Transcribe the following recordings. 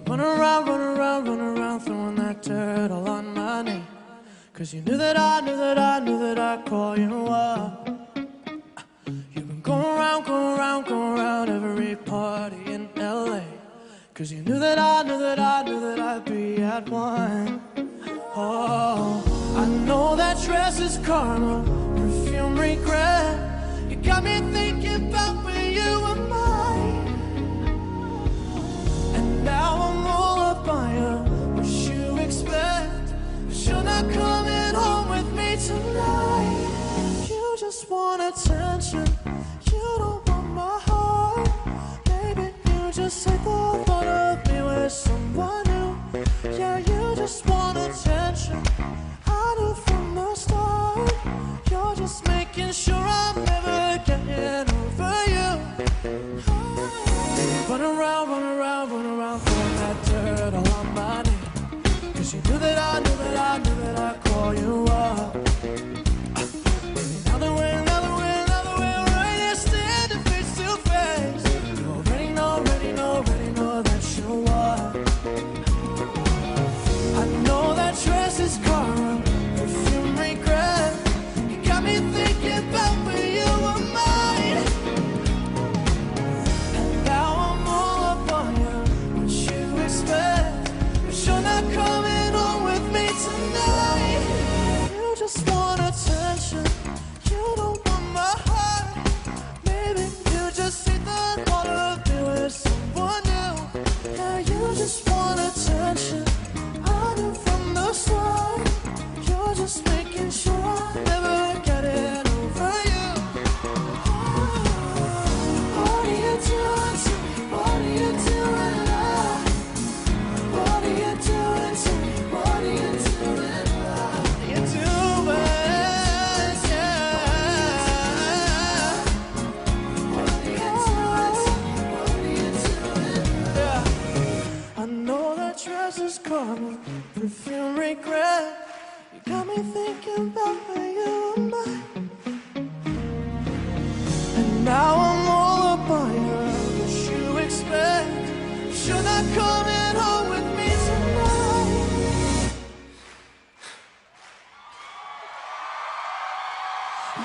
Run around, throwing that dirt all on my name. 'Cause you knew that I'd call you up. You've been going around every party in LA. 'Cause you knew that I'd be at one. Oh, I know that dress is karma, perfume regret. You got me thinking about when you were mine. And now I'm all up on you. What you expect? But you're not coming home with me tonight. You just want attention. You don't want my heart. Baby, you just hate the thought of me with someone new. Yeah, you just want attention. I knew from the start. You're just making sure I'm never getting over you. Run around, throwing that dirt all on my name. 'Cause you knew that I'd call you up. Now that we're right here standing face to face, you already know that you are. I know that dress is karma, perfume regret. You got me thinking about when you were mine. And now I'm all up on you. What you expect? But you're not coming home with me tonight. You just want attention. You don't want my heart. Maybe you just hate the thought of me with someone new. Yeah, you just want attention. I knew from the start. You're just making sure I never get it over you. What are you doing to me? What are you doing, love? What are you doing to me? What are you doing, love? What are you doing, yeah? What are you doing to me? What are you doing, love? Yeah. I know that dress is karma, perfume regret. You got me thinking about when you were mine. And now I'm all up on you. What you expect? You're not coming home with me tonight.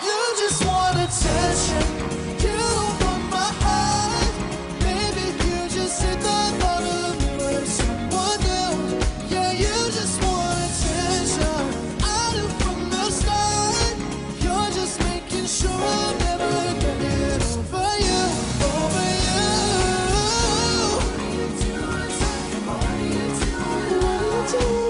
You just want attention. You don't want my heart. Maybe you just hit the thought of me with someone new. Yeah, you just want attention. I knew from the start. You're just making sure I'll never get it over you. Over you. What are you doing? What are you doing? What are you doing?